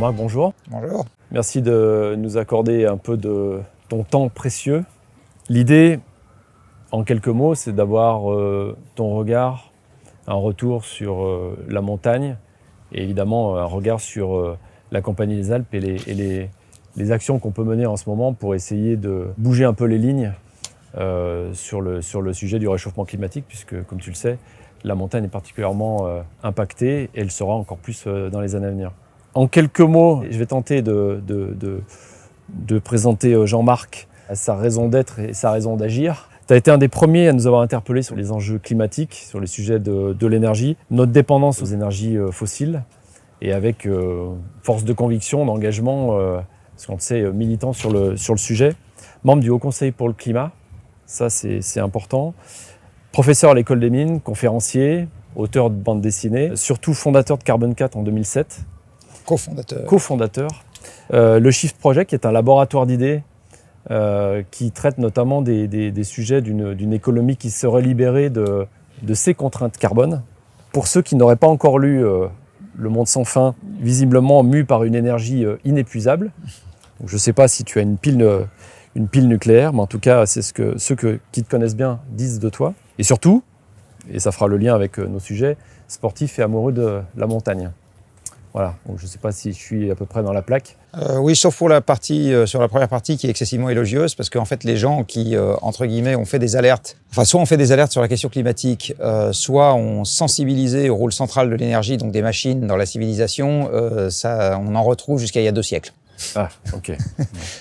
Jean-Marc, bonjour. Bonjour. Merci de nous accorder un peu de ton temps précieux. L'idée, en quelques mots, c'est d'avoir ton regard, un retour sur la montagne et évidemment un regard sur la Compagnie des Alpes et les actions qu'on peut mener en ce moment pour essayer de bouger un peu les lignes sur le sujet du réchauffement climatique, puisque, comme tu le sais, la montagne est particulièrement impactée et elle sera encore plus dans les années à venir. En quelques mots, je vais tenter de présenter Jean-Marc, sa raison d'être et sa raison d'agir. Tu as été un des premiers à nous avoir interpellés sur les enjeux climatiques, sur les sujets de l'énergie, notre dépendance aux énergies fossiles, et avec force de conviction, d'engagement, parce qu'on te sait militant sur le sujet. Membre du Haut Conseil pour le climat, ça c'est important. Professeur à l'École des Mines, conférencier, auteur de bande dessinée, surtout fondateur de Carbone 4 en 2007. Co-fondateur. Le Shift Project, qui est un laboratoire d'idées qui traite notamment des sujets d'une économie qui serait libérée de ses contraintes carbone. Pour ceux qui n'auraient pas encore lu Le Monde sans fin, visiblement mu par une énergie inépuisable. Donc, je ne sais pas si tu as une pile nucléaire, mais en tout cas, c'est ce que ceux qui te connaissent bien disent de toi. Et surtout, et ça fera le lien avec nos sujets, sportif et amoureux de la montagne. Voilà, donc je ne sais pas si je suis à peu près dans la plaque. Oui, sauf pour la partie, sur la première partie qui est excessivement élogieuse, parce qu'en fait, les gens qui, entre guillemets, ont fait des alertes, enfin, soit on fait des alertes sur la question climatique, soit ont sensibilisé au rôle central de l'énergie, donc des machines dans la civilisation, ça, on en retrouve jusqu'à il y a 2 siècles. Ah, ok.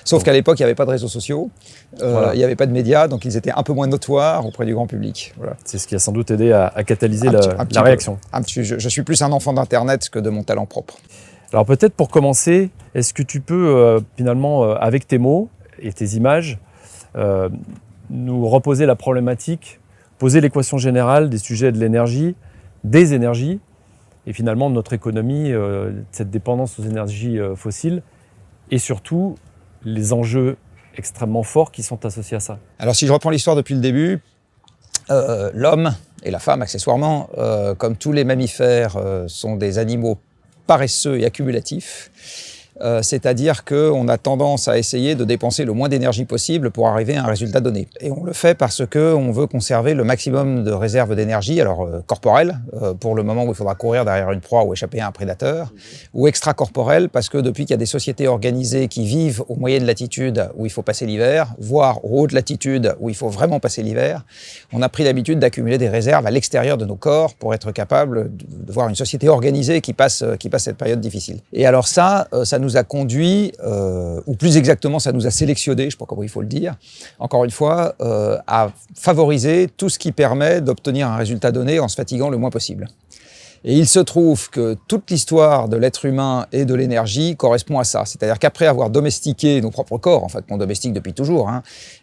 Sauf qu'à l'époque, il n'y avait pas de réseaux sociaux, il n'y avait pas de médias, donc ils étaient un peu moins notoires auprès du grand public. Voilà. C'est ce qui a sans doute aidé à catalyser la réaction. Je suis plus un enfant d'Internet que de mon talent propre. Alors peut-être pour commencer, est-ce que tu peux finalement, avec tes mots et tes images, nous reposer la problématique, poser l'équation générale des sujets de l'énergie, des énergies, et finalement de notre économie, cette dépendance aux énergies fossiles, et surtout les enjeux extrêmement forts qui sont associés à ça. Alors si je reprends l'histoire depuis le début, l'homme et la femme accessoirement, comme tous les mammifères, sont des animaux paresseux et accumulatifs. C'est-à-dire qu'on a tendance à essayer de dépenser le moins d'énergie possible pour arriver à un résultat donné. Et on le fait parce qu'on veut conserver le maximum de réserves d'énergie, alors corporelle, pour le moment où il faudra courir derrière une proie ou échapper à un prédateur, ou extracorporelle, parce que depuis qu'il y a des sociétés organisées qui vivent aux moyennes latitudes où il faut passer l'hiver, voire aux hautes latitudes où il faut vraiment passer l'hiver, on a pris l'habitude d'accumuler des réserves à l'extérieur de nos corps pour être capable de voir une société organisée qui passe cette période difficile. Et alors ça nous a conduit, ou plus exactement, ça nous a sélectionné, je ne sais pas comment il faut le dire, encore une fois, à favoriser tout ce qui permet d'obtenir un résultat donné en se fatiguant le moins possible. Et il se trouve que toute l'histoire de l'être humain et de l'énergie correspond à ça. C'est-à-dire qu'après avoir domestiqué nos propres corps, en fait, qu'on domestique depuis toujours,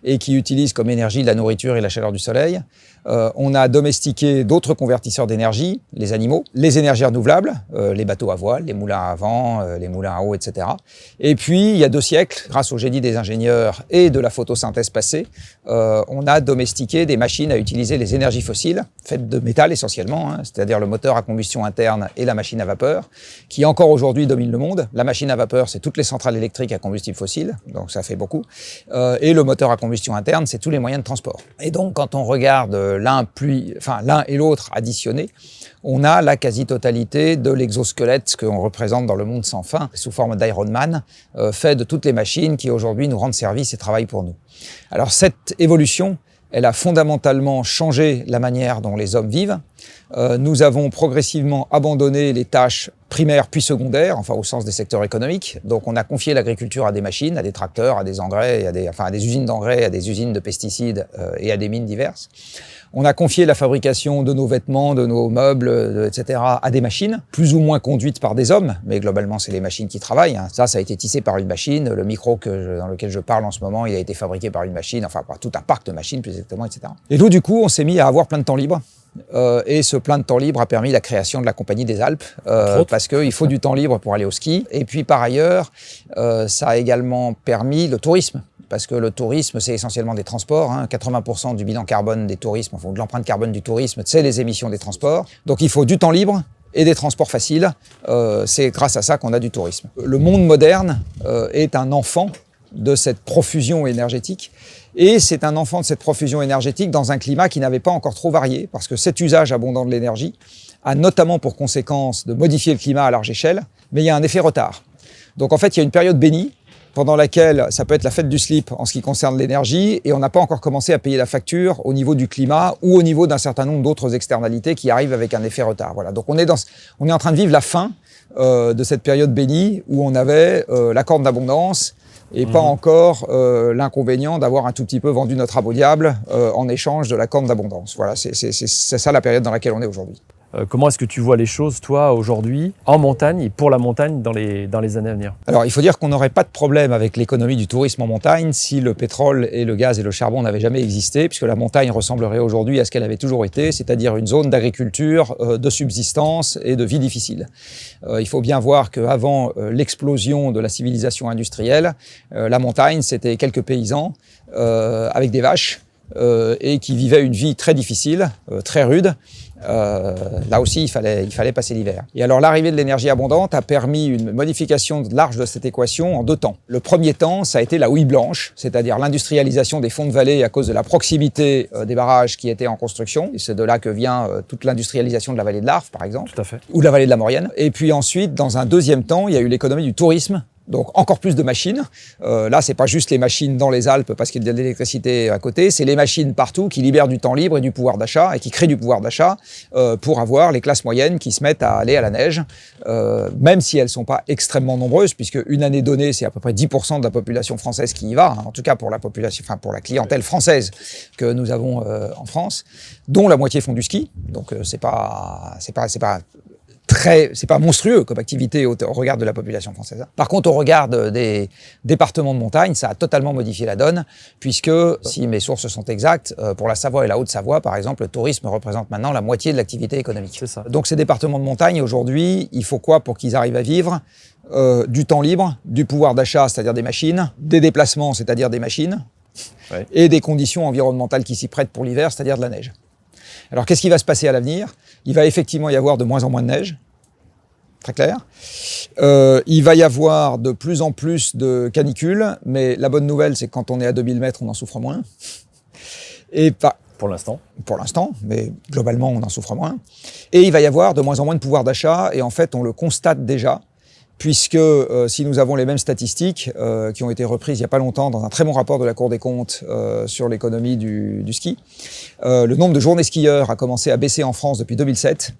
et qui utilisent comme énergie la nourriture et la chaleur du soleil, on a domestiqué d'autres convertisseurs d'énergie, les animaux, les énergies renouvelables, les bateaux à voile, les moulins à vent, les moulins à eau, etc. Et puis, il y a 2 siècles, grâce au génie des ingénieurs et de la photosynthèse passée, on a domestiqué des machines à utiliser les énergies fossiles, faites de métal essentiellement, c'est-à-dire le moteur à combustion interne et la machine à vapeur, qui encore aujourd'hui domine le monde. La machine à vapeur, c'est toutes les centrales électriques à combustible fossile, donc ça fait beaucoup. Et le moteur à combustion interne, c'est tous les moyens de transport. Et donc, quand on regarde l'un et l'autre additionnés, on a la quasi-totalité de l'exosquelette qu'on représente dans le monde sans fin, sous forme d'Iron Man, fait de toutes les machines qui aujourd'hui nous rendent service et travaillent pour nous. Alors cette évolution, elle a fondamentalement changé la manière dont les hommes vivent. Nous avons progressivement abandonné les tâches primaires puis secondaires, enfin au sens des secteurs économiques. Donc on a confié l'agriculture à des machines, à des tracteurs, à des engrais, à des usines d'engrais, à des usines de pesticides et à des mines diverses. On a confié la fabrication de nos vêtements, de nos meubles, etc. à des machines, plus ou moins conduites par des hommes, mais globalement c'est les machines qui travaillent. Ça a été tissé par une machine. Le micro dans lequel je parle en ce moment, il a été fabriqué par une machine, enfin par tout un parc de machines plus exactement, etc. Et nous du coup on s'est mis à avoir plein de temps libre. Et ce plein de temps libre a permis la création de la Compagnie des Alpes, parce qu'il faut du temps libre pour aller au ski. Et puis par ailleurs, ça a également permis le tourisme. Parce que le tourisme, c'est essentiellement des transports. 80% du bilan carbone des tourismes, enfin de l'empreinte carbone du tourisme, c'est les émissions des transports. Donc il faut du temps libre et des transports faciles. C'est grâce à ça qu'on a du tourisme. Le monde moderne est un enfant de cette profusion énergétique. Et c'est un enfant de cette profusion énergétique dans un climat qui n'avait pas encore trop varié, parce que cet usage abondant de l'énergie a notamment pour conséquence de modifier le climat à large échelle, mais il y a un effet retard. Donc en fait, il y a une période bénie, pendant laquelle ça peut être la fête du slip en ce qui concerne l'énergie, et on n'a pas encore commencé à payer la facture au niveau du climat ou au niveau d'un certain nombre d'autres externalités qui arrivent avec un effet retard. Voilà. Donc on est en train de vivre la fin de cette période bénie où on avait la corne d'abondance, et pas encore l'inconvénient d'avoir un tout petit peu vendu notre âme au diable en échange de la corne d'abondance. Voilà, c'est ça la période dans laquelle on est aujourd'hui. Comment est-ce que tu vois les choses, toi, aujourd'hui, en montagne et pour la montagne dans les années à venir? Alors, il faut dire qu'on n'aurait pas de problème avec l'économie du tourisme en montagne si le pétrole et le gaz et le charbon n'avaient jamais existé, puisque la montagne ressemblerait aujourd'hui à ce qu'elle avait toujours été, c'est-à-dire une zone d'agriculture, de subsistance et de vie difficile. Il faut bien voir qu'avant l'explosion de la civilisation industrielle, la montagne, c'était quelques paysans avec des vaches et qui vivaient une vie très difficile, très rude. Là aussi, il fallait passer l'hiver. Et alors, l'arrivée de l'énergie abondante a permis une modification large de cette équation en 2 temps. Le premier temps, ça a été la houille blanche, c'est-à-dire l'industrialisation des fonds de vallée à cause de la proximité des barrages qui étaient en construction. Et c'est de là que vient toute l'industrialisation de la vallée de l'Arve, par exemple. Tout à fait. Ou de la vallée de la Maurienne. Et puis ensuite, dans un deuxième temps, il y a eu l'économie du tourisme. Donc encore plus de machines. Là, c'est pas juste les machines dans les Alpes parce qu'il y a de l'électricité à côté, c'est les machines partout qui libèrent du temps libre et du pouvoir d'achat et qui créent du pouvoir d'achat pour avoir les classes moyennes qui se mettent à aller à la neige, même si elles sont pas extrêmement nombreuses, puisque une année donnée, c'est à peu près 10% de la population française qui y va, hein, en tout cas pour la population, enfin pour la clientèle française que nous avons en France, dont la moitié font du ski. Donc c'est pas monstrueux comme activité au regard de la population française. Par contre, au regard des départements de montagne, ça a totalement modifié la donne, puisque, si mes sources sont exactes, pour la Savoie et la Haute-Savoie, par exemple, le tourisme représente maintenant la moitié de l'activité économique. C'est ça. Donc ces départements de montagne, aujourd'hui, il faut quoi pour qu'ils arrivent à vivre? Du temps libre, du pouvoir d'achat, c'est-à-dire des machines, des déplacements, c'est-à-dire des machines, Ouais. et des conditions environnementales qui s'y prêtent pour l'hiver, c'est-à-dire de la neige. Alors, qu'est-ce qui va se passer à l'avenir? Il va effectivement y avoir de moins en moins de neige, très clair. Il va y avoir de plus en plus de canicules, mais la bonne nouvelle, c'est que quand on est à 2000 mètres, on en souffre moins. Pour l'instant. Pour l'instant, mais globalement, on en souffre moins. Et il va y avoir de moins en moins de pouvoir d'achat, et en fait, on le constate déjà, puisque si nous avons les mêmes statistiques qui ont été reprises il n'y a pas longtemps dans un très bon rapport de la Cour des comptes sur l'économie du ski, le nombre de journées skieurs a commencé à baisser en France depuis 2007,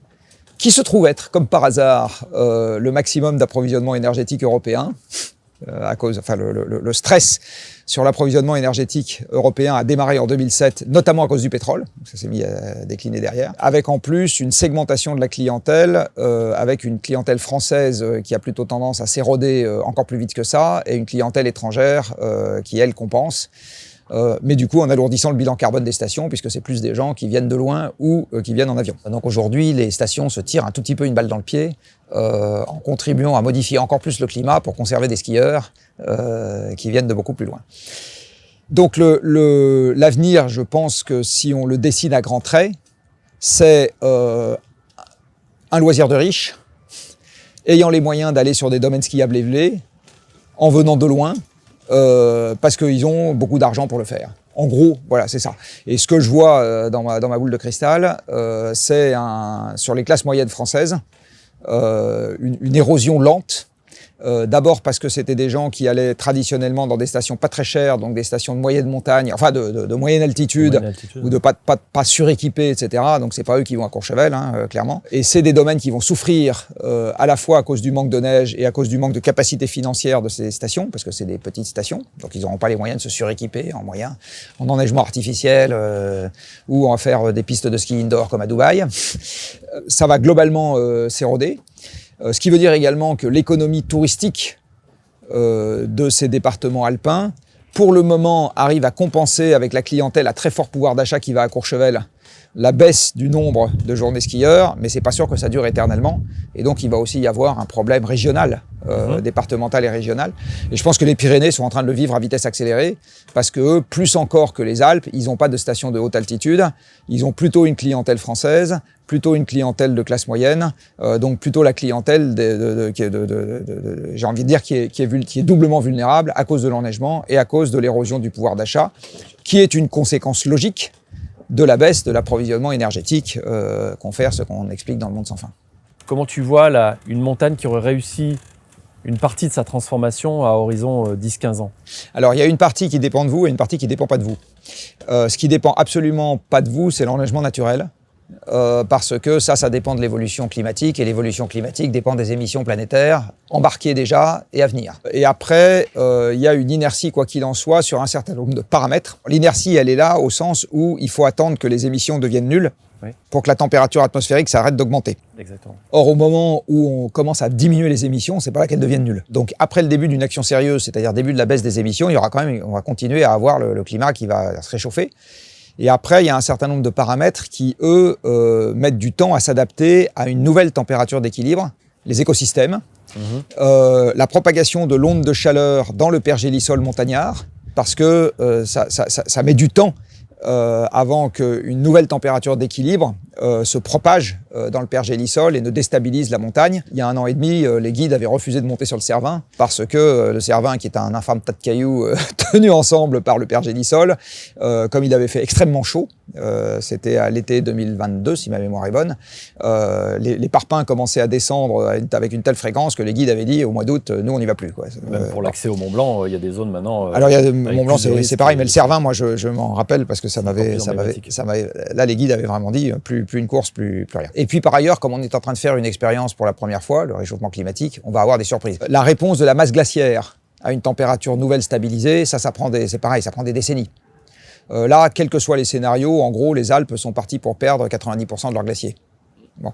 qui se trouve être, comme par hasard, le maximum d'approvisionnement énergétique européen, le stress sur l'approvisionnement énergétique européen a démarré en 2007, notamment à cause du pétrole, ça s'est mis à décliner derrière, avec en plus une segmentation de la clientèle, avec une clientèle française qui a plutôt tendance à s'éroder encore plus vite que ça, et une clientèle étrangère qui, elle, compense. Mais du coup en alourdissant le bilan carbone des stations, puisque c'est plus des gens qui viennent de loin ou qui viennent en avion. Donc aujourd'hui, les stations se tirent un tout petit peu une balle dans le pied en contribuant à modifier encore plus le climat pour conserver des skieurs qui viennent de beaucoup plus loin. Donc l'avenir, je pense que si on le dessine à grands traits, c'est un loisir de riches, ayant les moyens d'aller sur des domaines skiables élevés, en venant de loin, parce qu'ils ont beaucoup d'argent pour le faire. En gros, voilà, c'est ça. Et ce que je vois dans ma boule de cristal, c'est sur les classes moyennes françaises, une érosion lente. D'abord parce que c'était des gens qui allaient traditionnellement dans des stations pas très chères, donc des stations de moyenne montagne, enfin de moyenne altitude, ou de pas suréquipées, etc. Donc c'est pas eux qui vont à Courchevel, hein, clairement. Et c'est des domaines qui vont souffrir à la fois à cause du manque de neige et à cause du manque de capacité financière de ces stations, parce que c'est des petites stations, donc ils n'auront pas les moyens de se suréquiper en enneigement artificiel ou en faire des pistes de ski indoor comme à Dubaï. Ça va globalement s'éroder. Ce qui veut dire également que l'économie touristique de ces départements alpins, pour le moment, arrive à compenser avec la clientèle à très fort pouvoir d'achat qui va à Courchevel la baisse du nombre de journées skieurs, mais c'est pas sûr que ça dure éternellement. Et donc, il va aussi y avoir un problème régional départementales et régionales. Et je pense que les Pyrénées sont en train de le vivre à vitesse accélérée parce que eux, plus encore que les Alpes, ils n'ont pas de station de haute altitude. Ils ont plutôt une clientèle française, plutôt une clientèle de classe moyenne, donc plutôt la clientèle, j'ai envie de dire, qui est doublement vulnérable à cause de l'enneigement et à cause de l'érosion du pouvoir d'achat, qui est une conséquence logique de la baisse de l'approvisionnement énergétique confère ce qu'on explique dans Le Monde sans fin. Comment tu vois une montagne qui aurait réussi une partie de sa transformation à horizon 10-15 ans? Alors, il y a une partie qui dépend de vous et une partie qui ne dépend pas de vous. Ce qui dépend absolument pas de vous, c'est l'enneigement naturel. Parce que ça dépend de l'évolution climatique, et l'évolution climatique dépend des émissions planétaires, embarquées déjà et à venir. Et après, il y a une inertie, quoi qu'il en soit, sur un certain nombre de paramètres. L'inertie, elle est là au sens où il faut attendre que les émissions deviennent nulles pour que la température atmosphérique s'arrête d'augmenter. Exactement. Or, au moment où on commence à diminuer les émissions, c'est pas là qu'elles deviennent nulles. Donc, après le début d'une action sérieuse, c'est-à-dire début de la baisse des émissions, on va continuer à avoir le climat qui va se réchauffer. Et après, il y a un certain nombre de paramètres qui, eux, mettent du temps à s'adapter à une nouvelle température d'équilibre. Les écosystèmes, la propagation de l'onde de chaleur dans le pergélisol montagnard, parce que ça met du temps avant qu'une nouvelle température d'équilibre se propage dans le pergélisol et ne déstabilise la montagne. Il y a 1 an et demi, les guides avaient refusé de monter sur le Cervin parce que le Cervin, qui est un infâme tas de cailloux tenus ensemble par le pergélisol, comme il avait fait extrêmement chaud, c'était à l'été 2022 si ma mémoire est bonne, les parpaings commençaient à descendre avec une telle fréquence que les guides avaient dit au mois d'août, nous on n'y va plus, quoi. Même pour l'accès au Mont Blanc, il y a des zones maintenant. Alors il y a Mont Blanc, c'est pareil, mais le Cervin, moi je m'en rappelle parce que ça m'avait, là les guides avaient vraiment dit plus une course, plus rien. Et puis par ailleurs, comme on est en train de faire une expérience pour la première fois, le réchauffement climatique, on va avoir des surprises. La réponse de la masse glaciaire à une température nouvelle stabilisée, c'est pareil, ça prend des décennies. Là, quels que soient les scénarios, en gros, les Alpes sont partis pour perdre 90% de leurs glaciers. Bon.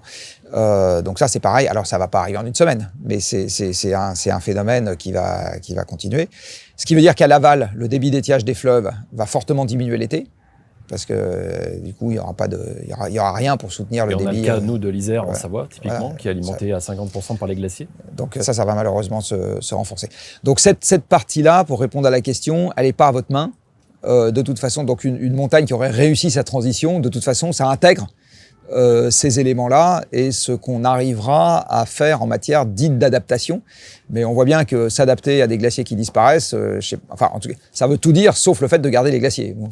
Donc ça, c'est pareil. Alors, ça va pas arriver en une semaine, mais c'est un phénomène qui va continuer. Ce qui veut dire qu'à l'aval, le débit d'étiage des fleuves va fortement diminuer l'été, parce que du coup, il y aura rien pour soutenir le débit. On a le cas, nous, de l'Isère en Savoie, typiquement, qui est alimenté à 50% par les glaciers. Donc ça va malheureusement se renforcer. Donc cette partie-là, pour répondre à la question, elle n'est pas à votre main. De toute façon, donc une montagne qui aurait réussi sa transition, de toute façon, ça intègre ces éléments-là et ce qu'on arrivera à faire en matière dite d'adaptation. Mais on voit bien que s'adapter à des glaciers qui disparaissent, en tout cas, ça veut tout dire, sauf le fait de garder les glaciers. Bon,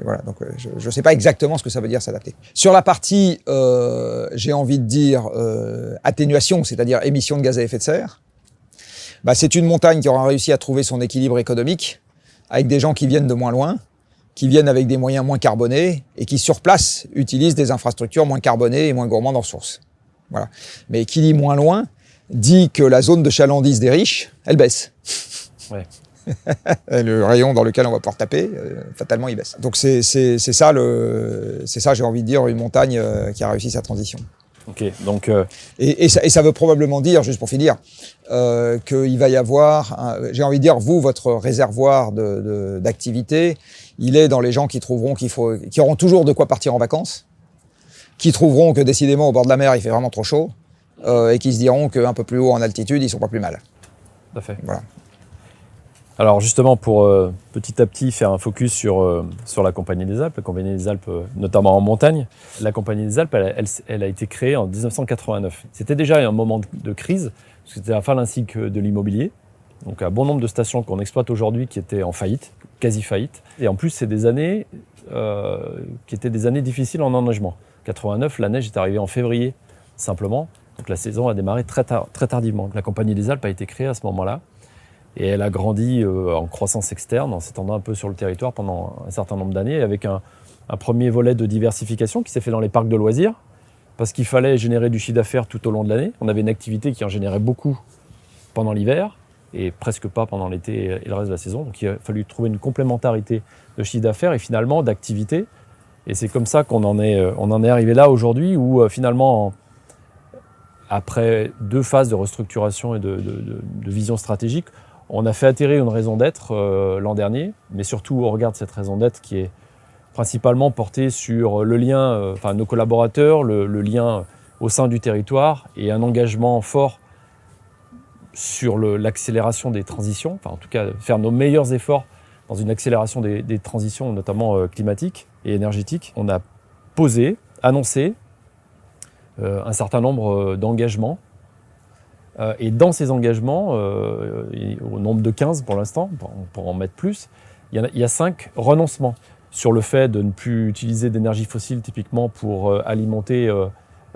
voilà, donc je ne sais pas exactement ce que ça veut dire s'adapter. Sur la partie, j'ai envie de dire, atténuation, c'est-à-dire émissions de gaz à effet de serre, c'est une montagne qui aura réussi à trouver son équilibre économique avec des gens qui viennent de moins loin, qui viennent avec des moyens moins carbonés et qui, sur place, utilisent des infrastructures moins carbonées et moins gourmandes en ressources. Voilà. Mais qui dit moins loin, dit que la zone de chalandise des riches, elle baisse. Ouais. Le rayon dans lequel on va pouvoir taper, fatalement, il baisse. Donc c'est ça, j'ai envie de dire, une montagne qui a réussi sa transition. Ok, donc et ça veut probablement dire, juste pour finir, qu'il va y avoir, j'ai envie de dire, vous, votre réservoir d'activité, il est dans les gens qui trouveront qui auront toujours de quoi partir en vacances, qui trouveront que décidément au bord de la mer il fait vraiment trop chaud, et qui se diront qu'un peu plus haut en altitude ils sont pas plus mal. Tout à fait. Voilà. Alors justement, pour petit à petit faire un focus sur la Compagnie des Alpes, la Compagnie des Alpes notamment en montagne, la Compagnie des Alpes, elle a été créée en 1989. C'était déjà un moment de crise, parce que c'était la fin d'un cycle de l'immobilier, donc un bon nombre de stations qu'on exploite aujourd'hui qui étaient en faillite, quasi faillite. Et en plus, c'est des années qui étaient des années difficiles en enneigement. 89, la neige est arrivée en février simplement, donc la saison a démarré très tardivement. La Compagnie des Alpes a été créée à ce moment-là. Et elle a grandi en croissance externe, en s'étendant un peu sur le territoire pendant un certain nombre d'années, avec un premier volet de diversification qui s'est fait dans les parcs de loisirs, parce qu'il fallait générer du chiffre d'affaires tout au long de l'année. On avait une activité qui en générait beaucoup pendant l'hiver, et presque pas pendant l'été et le reste de la saison. Donc il a fallu trouver une complémentarité de chiffre d'affaires et finalement d'activité. Et c'est comme ça qu'on en est arrivé là aujourd'hui, où finalement, après 2 phases de restructuration et de vision stratégique, on a fait atterrir une raison d'être l'an dernier, mais surtout au regard de cette raison d'être qui est principalement portée sur le lien, nos collaborateurs, le lien au sein du territoire et un engagement fort sur l'accélération des transitions, enfin en tout cas faire nos meilleurs efforts dans une accélération des transitions, notamment climatiques et énergétiques. On a annoncé un certain nombre d'engagements. Et dans ces engagements, au nombre de 15 pour l'instant, on pourra en mettre plus, il y a 5 renoncements sur le fait de ne plus utiliser d'énergie fossile typiquement pour alimenter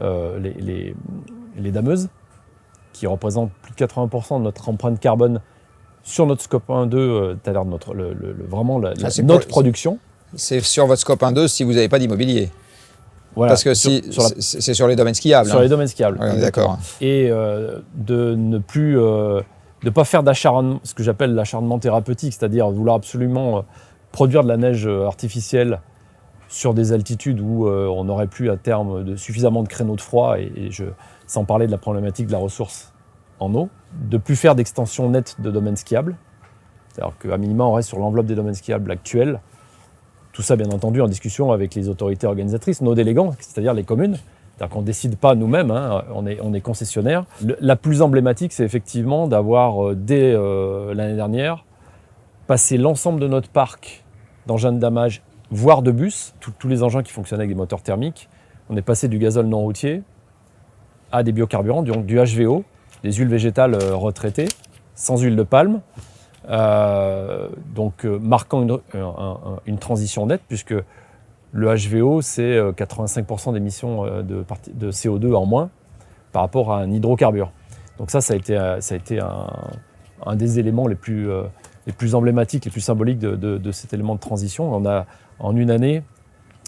les dameuses, qui représentent plus de 80% de notre empreinte carbone sur notre scope 1-2, c'est-à-dire vraiment notre production. C'est sur votre scope 1-2 si vous n'avez pas d'immobilier. Voilà, parce que c'est sur les domaines skiables. Sur les domaines skiables. Ouais, d'accord. Et de ne plus, de pas faire d'acharnement, ce que j'appelle l'acharnement thérapeutique, c'est-à-dire vouloir absolument produire de la neige artificielle sur des altitudes où on n'aurait plus à terme suffisamment de créneaux de froid, sans parler de la problématique de la ressource en eau, de plus faire d'extension nette de domaines skiables, c'est-à-dire qu'à minima on reste sur l'enveloppe des domaines skiables actuels. Tout ça, bien entendu, en discussion avec les autorités organisatrices, nos délégants, c'est-à-dire les communes. C'est-à-dire qu'on ne décide pas nous-mêmes, hein, on est concessionnaire. La plus emblématique, c'est effectivement d'avoir, dès l'année dernière, passé l'ensemble de notre parc d'engins de damage, voire de bus, tous les engins qui fonctionnaient avec des moteurs thermiques. On est passé du gazole non routier à des biocarburants, donc du HVO, des huiles végétales retraitées, sans huile de palme. Marquant une transition nette, puisque le HVO, c'est 85% d'émissions de CO2 en moins par rapport à un hydrocarbure. Donc ça a été un des éléments les plus emblématiques, les plus symboliques de cet élément de transition. On a, en une année,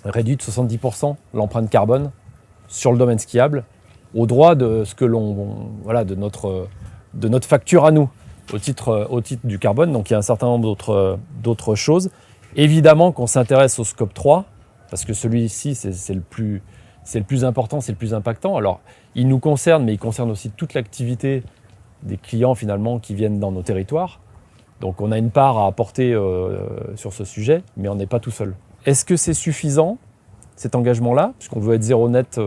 réduit de 70% l'empreinte carbone sur le domaine skiable, au droit de ce que de notre facture à nous. Au titre du carbone, donc il y a un certain nombre d'autres choses. Évidemment qu'on s'intéresse au scope 3, parce que celui-ci, c'est le plus important, c'est le plus impactant. Alors, il nous concerne, mais il concerne aussi toute l'activité des clients, finalement, qui viennent dans nos territoires. Donc, on a une part à apporter sur ce sujet, mais on n'est pas tout seul. Est-ce que c'est suffisant, cet engagement-là, puisqu'on veut être zéro net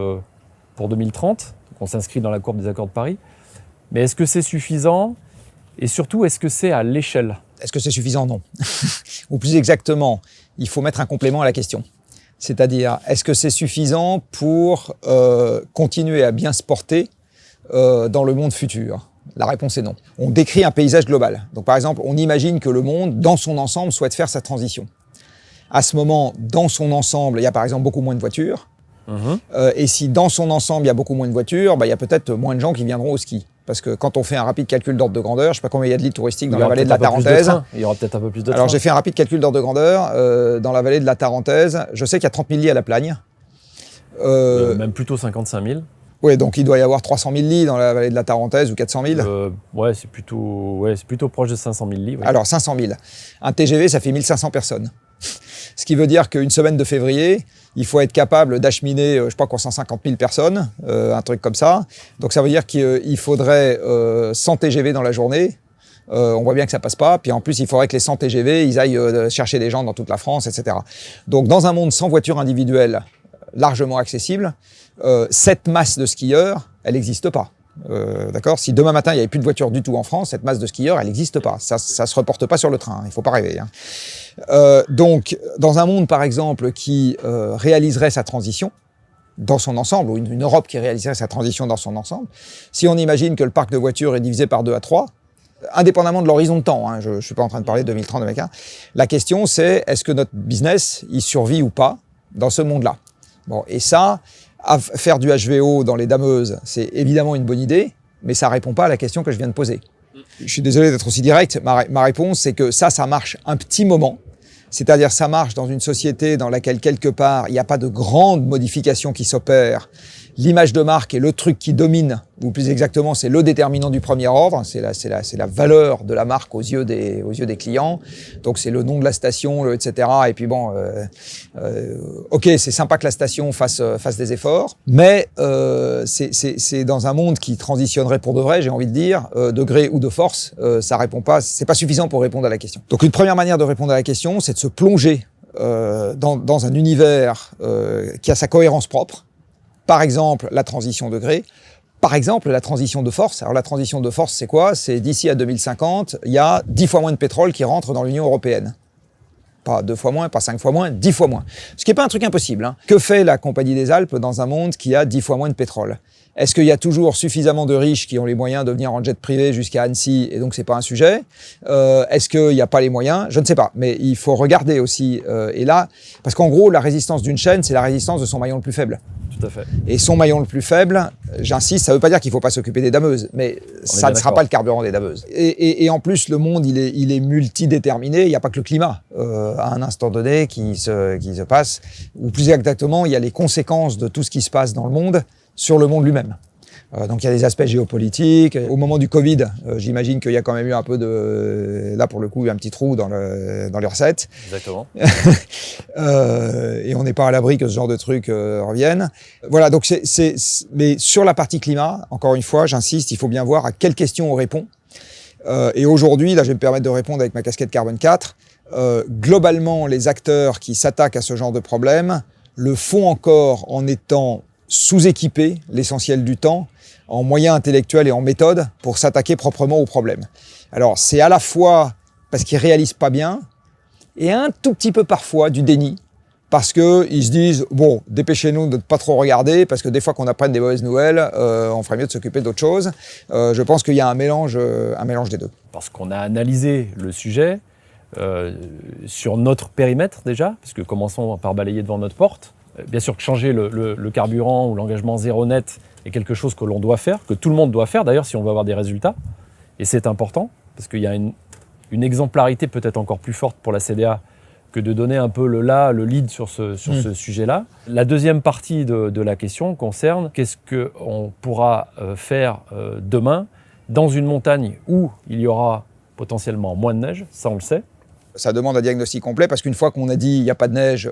pour 2030, donc on s'inscrit dans la courbe des accords de Paris, mais est-ce que c'est suffisant ? Et surtout, est-ce que c'est à l'échelle ? Est-ce que c'est suffisant ? Non. Ou plus exactement, il faut mettre un complément à la question. C'est-à-dire, est-ce que c'est suffisant pour continuer à bien se porter dans le monde futur ? La réponse est non. On décrit un paysage global. Donc par exemple, on imagine que le monde, dans son ensemble, souhaite faire sa transition. À ce moment, dans son ensemble, il y a par exemple beaucoup moins de voitures. Et si dans son ensemble, il y a beaucoup moins de voitures, il y a peut-être moins de gens qui viendront au ski. Parce que quand on fait un rapide calcul d'ordre de grandeur, je ne sais pas combien il y a de lits touristiques dans la vallée de la Tarentaise. Il y aura peut-être un peu plus de trains. Alors j'ai fait un rapide calcul d'ordre de grandeur. Dans la vallée de la Tarentaise, je sais qu'il y a 30 000 lits à la Plagne. Même plutôt 55 000. Oui, donc il doit y avoir 300 000 lits dans la vallée de la Tarentaise ou 400 000. C'est plutôt proche de 500 000 lits. Ouais. Alors 500 000. Un TGV, ça fait 1500 personnes. Ce qui veut dire qu'une semaine de février, il faut être capable d'acheminer, 150 000 personnes, un truc comme ça. Donc ça veut dire qu'il faudrait 100 TGV dans la journée. On voit bien que ça passe pas. Puis en plus, il faudrait que les 100 TGV, ils aillent chercher des gens dans toute la France, etc. Donc dans un monde sans voiture individuelle, largement accessible, cette masse de skieurs, elle n'existe pas. D'accord ? Si demain matin, il n'y avait plus de voitures du tout en France, cette masse de skieurs, elle n'existe pas. Ça se reporte pas sur le train, il ne faut pas rêver. Donc, dans un monde, par exemple, qui réaliserait sa transition dans son ensemble, ou une Europe qui réaliserait sa transition dans son ensemble, si on imagine que le parc de voitures est divisé par 2 à 3, indépendamment de l'horizon de temps, je ne suis pas en train de parler de 2030, 2040, la question c'est, est-ce que notre business, il survit ou pas dans ce monde-là ? Bon, et ça, faire du HVO dans les dameuses, c'est évidemment une bonne idée, mais ça ne répond pas à la question que je viens de poser. Je suis désolé d'être aussi direct, ma réponse c'est que ça marche un petit moment, c'est-à-dire ça marche dans une société dans laquelle quelque part il n'y a pas de grandes modifications qui s'opèrent. L'image de marque est le truc qui domine, ou plus exactement, c'est le déterminant du premier ordre, c'est la valeur de la marque aux yeux des clients. Donc c'est le nom de la station, etc. Et puis bon, ok, c'est sympa que la station fasse des efforts, mais c'est dans un monde qui transitionnerait pour de vrai, j'ai envie de dire, de gré ou de force, ça répond pas, c'est pas suffisant pour répondre à la question. Donc une première manière de répondre à la question, c'est de se plonger dans un univers qui a sa cohérence propre. Par exemple, la transition de gré. par exemple, la transition de force. Alors la transition de force, c'est quoi? C'est d'ici à 2050, il y a 10 fois moins de pétrole qui rentre dans l'Union européenne. Pas 2 fois moins, pas 5 fois moins, 10 fois moins. Ce qui n'est pas un truc impossible, hein. Que fait la Compagnie des Alpes dans un monde qui a 10 fois moins de pétrole? Est-ce qu'il y a toujours suffisamment de riches qui ont les moyens de venir en jet privé jusqu'à Annecy et donc c'est pas un sujet? Est-ce qu'il n'y a pas les moyens? Je ne sais pas, mais il faut regarder aussi. Et là, parce qu'en gros, la résistance d'une chaîne, c'est la résistance de son maillon le plus faible. Tout à fait. Et son maillon le plus faible, j'insiste, ça ne veut pas dire qu'il ne faut pas s'occuper des dameuses, mais ça ne sera pas le carburant des dameuses. Et en plus, le monde, il est multidéterminé. Il n'y a pas que le climat à un instant donné qui se passe, ou plus exactement, il y a les conséquences de tout ce qui se passe dans le monde sur le monde lui-même. Donc il y a des aspects géopolitiques. Au moment du Covid, j'imagine qu'il y a quand même eu un peu de... Là, pour le coup, un petit trou dans les recettes. Exactement. Et on n'est pas à l'abri que ce genre de trucs reviennent. Voilà, donc mais sur la partie climat, encore une fois, j'insiste, il faut bien voir à quelles questions on répond. Et aujourd'hui, là, je vais me permettre de répondre avec ma casquette Carbone 4. Globalement, les acteurs qui s'attaquent à ce genre de problème le font encore en étant sous-équipés l'essentiel du temps, en moyens intellectuels et en méthodes pour s'attaquer proprement au problème. Alors, c'est à la fois parce qu'ils réalisent pas bien et un tout petit peu parfois du déni, parce qu'ils se disent, bon, dépêchez-nous de ne pas trop regarder, parce que des fois qu'on apprenne des mauvaises nouvelles, on ferait mieux de s'occuper d'autre chose. Je pense qu'il y a un mélange des deux. Parce qu'on a analysé le sujet sur notre périmètre déjà, parce que commençons par balayer devant notre porte. Bien sûr que changer le carburant ou l'engagement zéro net est quelque chose que l'on doit faire, que tout le monde doit faire d'ailleurs si on veut avoir des résultats. Et c'est important, parce qu'il y a une exemplarité peut-être encore plus forte pour la CDA que de donner un peu le lead sur ce sujet-là. La deuxième partie de la question concerne qu'est-ce qu'on pourra faire demain dans une montagne où il y aura potentiellement moins de neige, ça on le sait. Ça demande un diagnostic complet parce qu'une fois qu'on a dit il n'y a pas de neige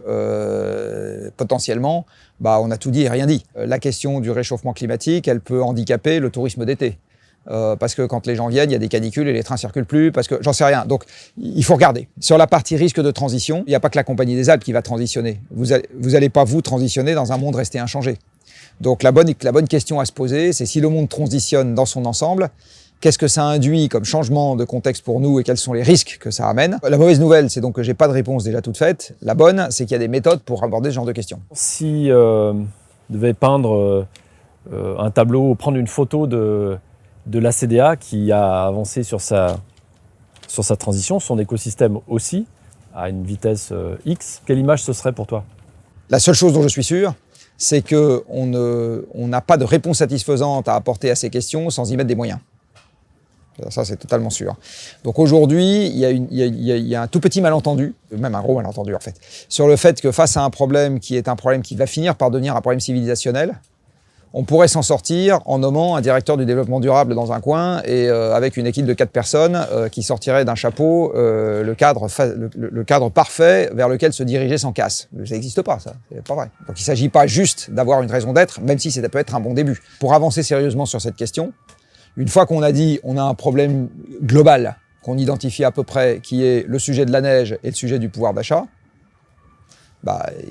potentiellement, on a tout dit et rien dit. La question du réchauffement climatique, elle peut handicaper le tourisme d'été. Parce que quand les gens viennent, il y a des canicules et les trains circulent plus, parce que j'en sais rien. Donc, il faut regarder. Sur la partie risque de transition, il n'y a pas que la Compagnie des Alpes qui va transitionner. Vous allez pas, vous, transitionner dans un monde resté inchangé. Donc, la bonne question à se poser, c'est si le monde transitionne dans son ensemble, qu'est-ce que ça induit comme changement de contexte pour nous et quels sont les risques que ça amène? La mauvaise nouvelle, c'est donc que j'ai pas de réponse déjà toute faite. La bonne, c'est qu'il y a des méthodes pour aborder ce genre de questions. Si on devait peindre un tableau ou prendre une photo de la CDA qui a avancé sur sa transition, son écosystème aussi, à une vitesse X, quelle image ce serait pour toi? La seule chose dont je suis sûr, c'est qu'on n'a pas de réponse satisfaisante à apporter à ces questions sans y mettre des moyens. Ça, c'est totalement sûr. Donc aujourd'hui, il y a un tout petit malentendu, même un gros malentendu en fait, sur le fait que face à un problème qui est un problème qui va finir par devenir un problème civilisationnel, on pourrait s'en sortir en nommant un directeur du développement durable dans un coin et avec une équipe de 4 personnes qui sortirait d'un chapeau le cadre parfait vers lequel se diriger sans casse. Ça n'existe pas, ça. C'est pas vrai. Donc il ne s'agit pas juste d'avoir une raison d'être, même si ça peut être un bon début. Pour avancer sérieusement sur cette question, une fois qu'on a dit on a un problème global qu'on identifie à peu près, qui est le sujet de la neige et le sujet du pouvoir d'achat,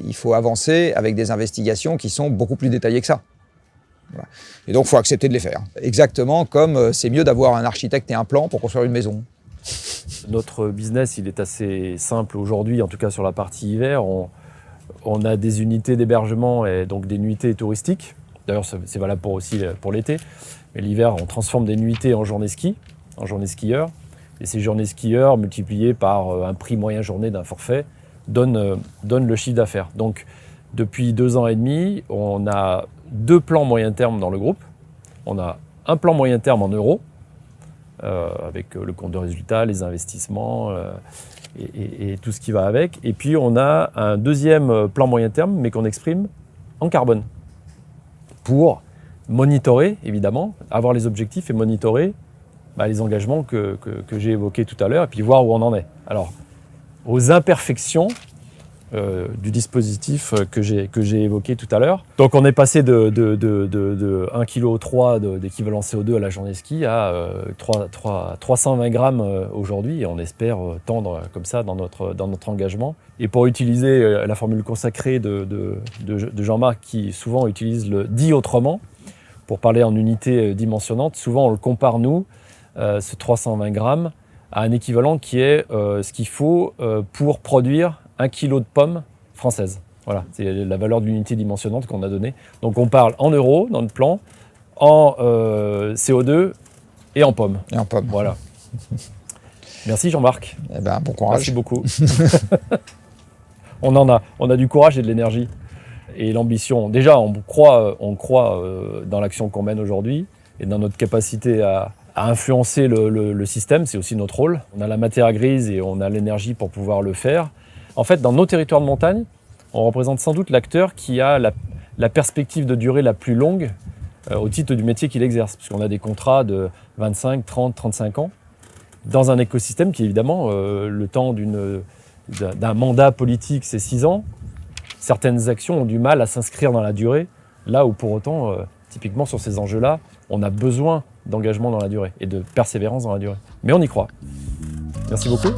il faut avancer avec des investigations qui sont beaucoup plus détaillées que ça. Voilà. Et donc, il faut accepter de les faire. Exactement comme c'est mieux d'avoir un architecte et un plan pour construire une maison. Notre business, il est assez simple aujourd'hui, en tout cas sur la partie hiver. On a des unités d'hébergement et donc des nuitées touristiques. D'ailleurs, c'est valable aussi pour l'été. Mais l'hiver, on transforme des nuitées en journées ski, en journées skieurs. Et ces journées skieurs, multipliées par un prix moyen journée d'un forfait, donnent le chiffre d'affaires. Donc, depuis 2 ans et demi, on a 2 plans moyen terme dans le groupe. On a un plan moyen terme en euros, avec le compte de résultat, les investissements et tout ce qui va avec. Et puis, on a un deuxième plan moyen terme, mais qu'on exprime en carbone, pour monitorer, évidemment, avoir les objectifs et monitorer les engagements que j'ai évoqués tout à l'heure, et puis voir où on en est. Alors, aux imperfections du dispositif que j'ai évoqué tout à l'heure. Donc on est passé de 1,3 kg d'équivalent CO2 à la journée ski à 320 grammes aujourd'hui, et on espère tendre comme ça dans notre engagement. Et pour utiliser la formule consacrée de Jean-Marc, qui souvent utilise le « dit autrement », Pour parler en unité dimensionnante, souvent on le compare, nous, ce 320 grammes, à un équivalent qui est ce qu'il faut pour produire 1 kilo de pommes françaises. Voilà, c'est la valeur d'unité dimensionnante qu'on a donnée. Donc on parle en euros dans le plan, en CO2 et en pommes. Et en pommes. Voilà. Merci Jean-Marc. Eh ben, bon courage. Merci beaucoup. On a du courage et de l'énergie. Et l'ambition, déjà on croit dans l'action qu'on mène aujourd'hui et dans notre capacité à influencer le système, c'est aussi notre rôle. On a la matière grise et on a l'énergie pour pouvoir le faire. En fait, dans nos territoires de montagne, on représente sans doute l'acteur qui a la perspective de durée la plus longue au titre du métier qu'il exerce, puisqu'on a des contrats de 25, 30, 35 ans, dans un écosystème qui, évidemment, le temps d'un mandat politique, c'est 6 ans. Certaines actions ont du mal à s'inscrire dans la durée, là où pour autant, typiquement sur ces enjeux-là, on a besoin d'engagement dans la durée et de persévérance dans la durée. Mais on y croit. Merci beaucoup.